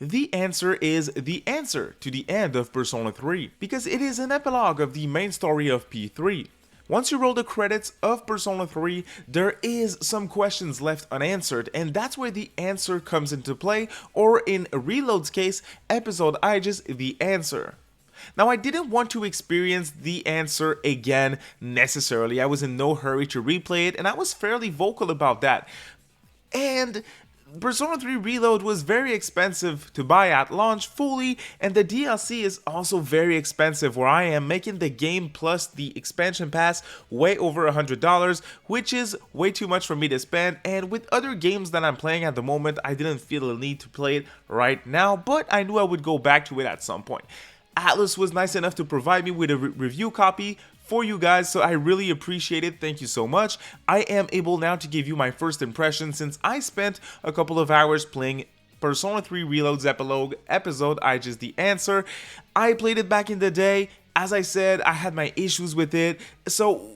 The answer is the answer to the end of Persona 3, because it is an epilogue of the main story of P3. Once you roll the credits of Persona 3, there is some questions left unanswered, and that's where the answer comes into play, or in Reload's case, Episode Aigis, the answer. Now, I didn't want to experience the answer again necessarily. I was in no hurry to replay it, and I was fairly vocal about that. And Persona 3 Reload was very expensive to buy at launch fully, and the DLC is also very expensive, where I am making the game plus the expansion pass way over $100, which is way too much for me to spend. And with other games that I'm playing at the moment, I didn't feel the need to play it right now, but I knew I would go back to it at some point. ATLUS was nice enough to provide me with a review copy for you guys, so I really appreciate it. Thank you so much. I am able now to give you my first impression, since I spent a couple of hours playing Persona 3 Reload's Epilogue, Episode Aigis the Answer. I played it back in the day. As I said, I had my issues with it. So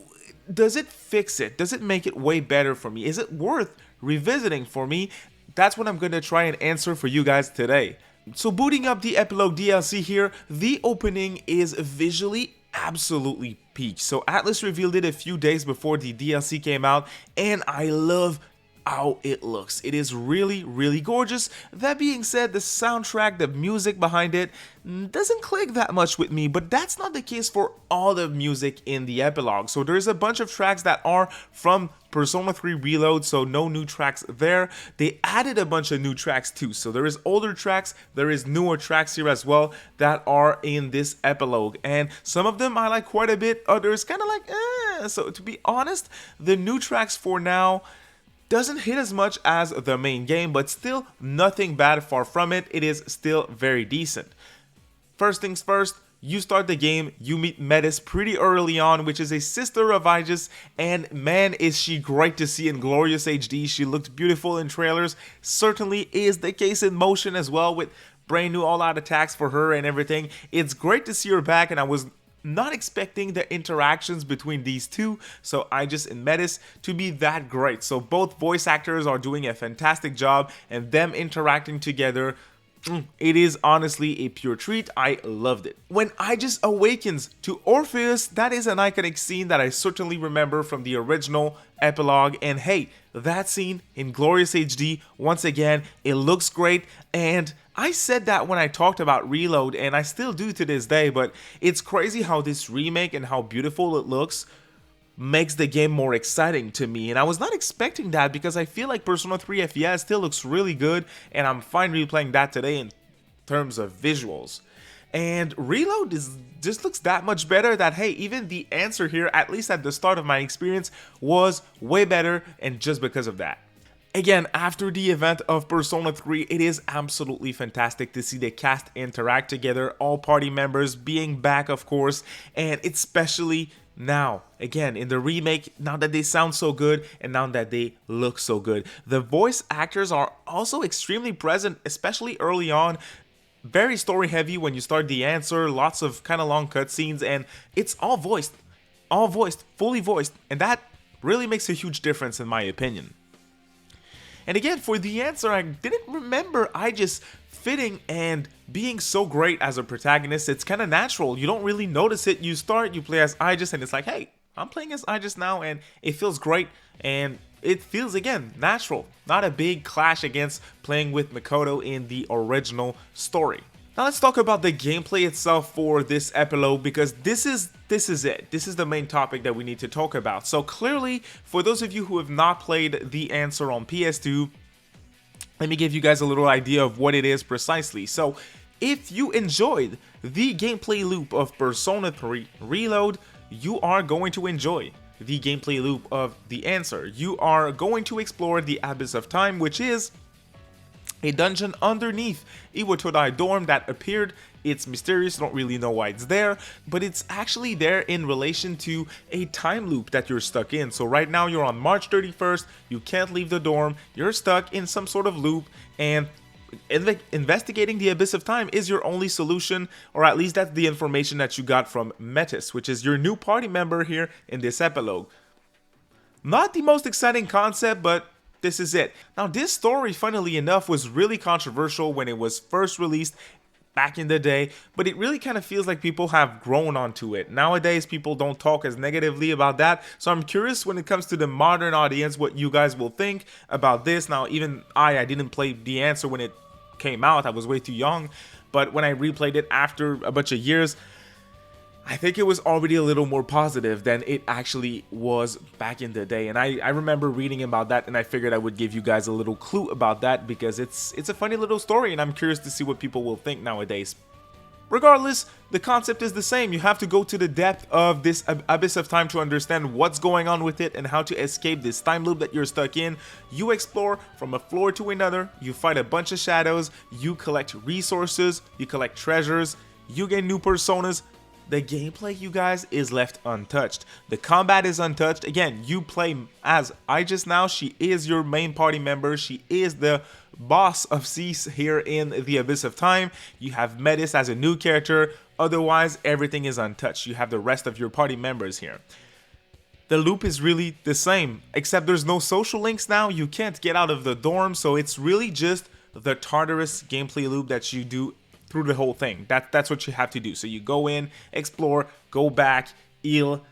does it fix it? Does it make it way better for me? Is it worth revisiting for me? That's what I'm going to try and answer for you guys today. So booting up the Epilogue DLC here, the opening is visually absolutely peak. So ATLUS revealed it a few days before the DLC came out, and I love how it looks. It is really, really gorgeous. That being said, the soundtrack, the music behind it doesn't click that much with me, but that's not the case for all the music in the epilogue. So there's a bunch of tracks that are from Persona 3 Reload, so no new tracks there. They added a bunch of new tracks too, so there is older tracks, there is newer tracks here as well that are in this epilogue, and some of them I like quite a bit, others kind of like So to be honest, the new tracks for now doesn't hit as much as the main game, but still nothing bad, far from it. It is still very decent. First things first, you start the game, you meet Metis pretty early on, which is a sister of Aigis, and man, is she great to see in glorious HD. She looked beautiful in trailers, certainly is the case in motion as well, with brand new all-out attacks for her and everything. It's great to see her back, and I was not expecting the interactions between these two, so Aigis and Metis, to be that great. So both voice actors are doing a fantastic job, and them interacting together, it is honestly a pure treat. I loved it. When Aigis awakens to Orpheus, that is an iconic scene that I certainly remember from the original epilogue, and hey, that scene in glorious HD, once again, it looks great. And I said that when I talked about Reload, and I still do to this day, but it's crazy how this remake and how beautiful it looks makes the game more exciting to me. And I was not expecting that, because I feel like Persona 3 FES still looks really good, and I'm fine replaying that today in terms of visuals. And Reload just looks that much better that, hey, even the answer here, at least at the start of my experience, was way better, and just because of that. Again, after the event of Persona 3, it is absolutely fantastic to see the cast interact together, all party members being back, of course, and especially now, again, in the remake, now that they sound so good and now that they look so good. The voice actors are also extremely present, especially early on. Very story heavy when you start the answer, lots of kind of long cutscenes, and it's all voiced, fully voiced, and that really makes a huge difference in my opinion. And again, for the answer, I didn't remember Aigis fitting and being so great as a protagonist. It's kind of natural. You don't really notice it. You start, you play as Aigis, and it's like, hey, I'm playing as Aigis now, and it feels great. And it feels, again, natural. Not a big clash against playing with Makoto in the original story. Now let's talk about the gameplay itself for this epilogue, because this is it. This is the main topic that we need to talk about. So clearly, for those of you who have not played The Answer on PS2, let me give you guys a little idea of what it is precisely. So if you enjoyed the gameplay loop of Persona 3 Reload, you are going to enjoy the gameplay loop of The Answer. You are going to explore the Abyss of Time, which is a dungeon underneath Iwatodai dorm that appeared. It's mysterious, don't really know why it's there, but it's actually there in relation to a time loop that you're stuck in. So right now you're on March 31st, you can't leave the dorm, you're stuck in some sort of loop, and investigating the Abyss of Time is your only solution, or at least that's the information that you got from Metis, which is your new party member here in this epilogue. Not the most exciting concept, but this is it. Now, this story, funnily enough, was really controversial when it was first released back in the day, but it really kind of feels like people have grown onto it. Nowadays, people don't talk as negatively about that, so I'm curious when it comes to the modern audience what you guys will think about this. Now, even I didn't play The Answer when it came out. I was way too young, but when I replayed it after a bunch of years, I think it was already a little more positive than it actually was back in the day. And I remember reading about that, and I figured I would give you guys a little clue about that because it's a funny little story, and I'm curious to see what people will think nowadays. Regardless, the concept is the same. You have to go to the depth of this abyss of time to understand what's going on with it and how to escape this time loop that you're stuck in. You explore from a floor to another, you fight a bunch of shadows, you collect resources, you collect treasures, you get new personas. The gameplay, you guys, is left untouched. The combat is untouched. Again, you play as Aigis now. She is your main party member. She is the boss of Cease here in the Abyss of Time. You have Metis as a new character. Otherwise, everything is untouched. You have the rest of your party members here. The loop is really the same, except there's no social links now. You can't get out of the dorm, so it's really just the Tartarus gameplay loop that you do through the whole thing. That's what you have to do. So you go in, explore, go back, heal,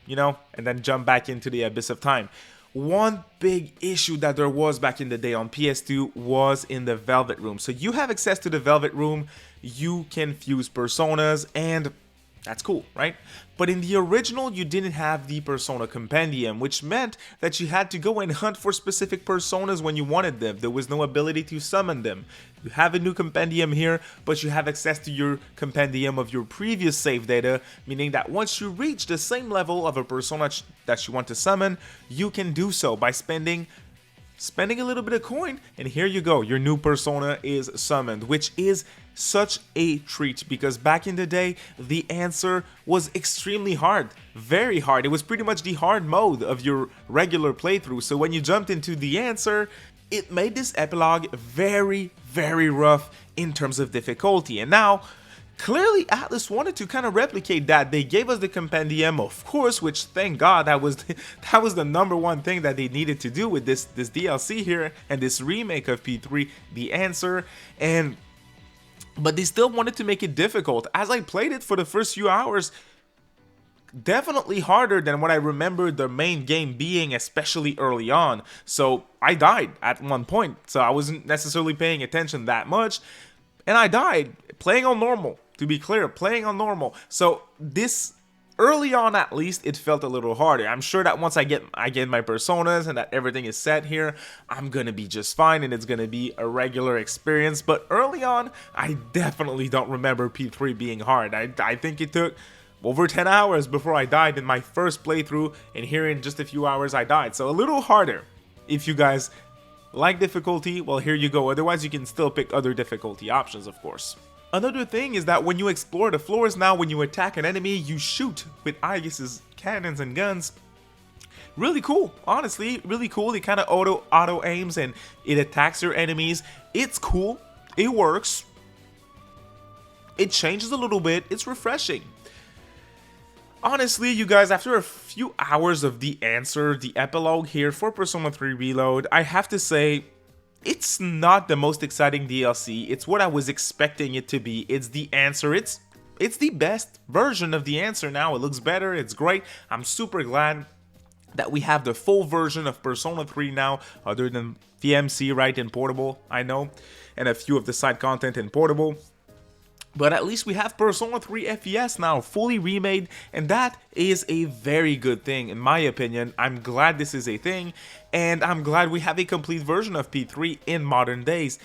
you know, and then jump back into the Abyss of Time. One big issue that there was back in the day on PS2 was in the Velvet Room. So you have access to the Velvet Room, you can fuse personas, and that's cool, right? But in the original, you didn't have the Persona Compendium, which meant that you had to go and hunt for specific personas when you wanted them. There was no ability to summon them. You have a new compendium here, but you have access to your compendium of your previous save data, meaning that once you reach the same level of a persona that you want to summon, you can do so by spending a little bit of coin, and here you go, your new persona is summoned, which is such a treat because back in the day, The Answer was extremely hard, very hard. It was pretty much the hard mode of your regular playthrough, so when you jumped into The Answer, it made this epilogue very, very rough in terms of difficulty. And now, clearly ATLUS wanted to kind of replicate that. They gave us the compendium, of course, which thank God that was the number one thing that they needed to do with this DLC here and this remake of P3, The Answer. But they still wanted to make it difficult. As I played it for the first few hours, definitely harder than what I remember the main game being, especially early on. So I died at one point, so I wasn't necessarily paying attention that much, and I died playing on normal. To be clear, playing on normal. So this, early on at least, it felt a little harder. I'm sure that once I get my personas and that everything is set here, I'm gonna be just fine and it's gonna be a regular experience. But early on, I definitely don't remember P3 being hard. I think it took over 10 hours before I died in my first playthrough, and here in just a few hours I died. So a little harder. If you guys like difficulty, well, here you go. Otherwise, you can still pick other difficulty options, of course. Another thing is that when you explore the floors now, when you attack an enemy, you shoot with Aigis' cannons and guns. Really cool, honestly, really cool. It kind of auto aims and it attacks your enemies. It's cool, it works. It changes a little bit, it's refreshing. Honestly, you guys, after a few hours of The Answer, the epilogue here for Persona 3 Reload, I have to say, it's not the most exciting DLC. It's what I was expecting it to be. It's The Answer. It's the best version of The Answer now. It looks better. It's great. I'm super glad that we have the full version of Persona 3 now, other than VMC, right, in portable, I know, and a few of the side content in portable. But at least we have Persona 3 FES now, fully remade, and that is a very good thing, in my opinion. I'm glad this is a thing, and I'm glad we have a complete version of P3 in modern days.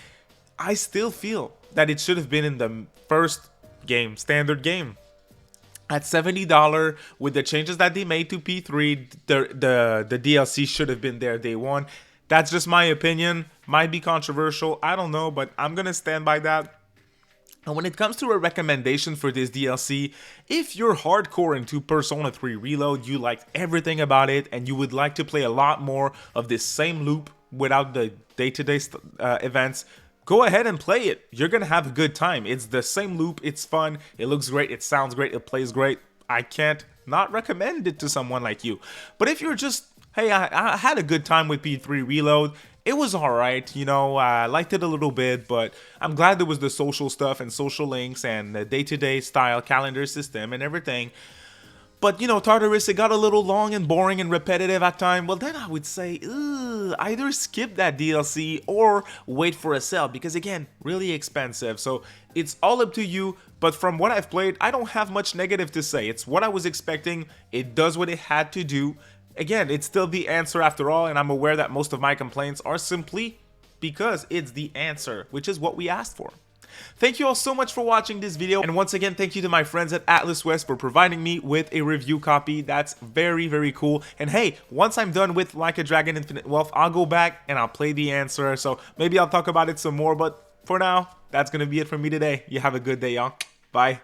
I still feel that it should have been in the first game, standard game. At $70, with the changes that they made to P3, the DLC should have been there day one. That's just my opinion. Might be controversial, I don't know, but I'm gonna stand by that. And when it comes to a recommendation for this DLC, if you're hardcore into Persona 3 Reload, you liked everything about it, and you would like to play a lot more of this same loop without the day-to-day events, go ahead and play it. You're gonna have a good time. It's the same loop, it's fun, it looks great, it sounds great, it plays great. I can't not recommend it to someone like you. But if you're just hey, I had a good time with P3 Reload. It was alright, you know, I liked it a little bit, but I'm glad there was the social stuff and social links and the day-to-day style calendar system and everything. But, you know, Tartarus, it got a little long and boring and repetitive at times. Well, then I would say, either skip that DLC or wait for a sale, because again, really expensive. So it's all up to you, but from what I've played, I don't have much negative to say. It's what I was expecting. It does what it had to do. Again, it's still the answer after all, and I'm aware that most of my complaints are simply because it's the answer, which is what we asked for. Thank you all so much for watching this video, and once again, thank you to my friends at ATLUS West for providing me with a review copy. That's very, very cool. And hey, once I'm done with Like a Dragon Infinite Wealth, I'll go back and I'll play the answer, so maybe I'll talk about it some more, but for now, that's gonna be it for me today. You have a good day, y'all. Bye.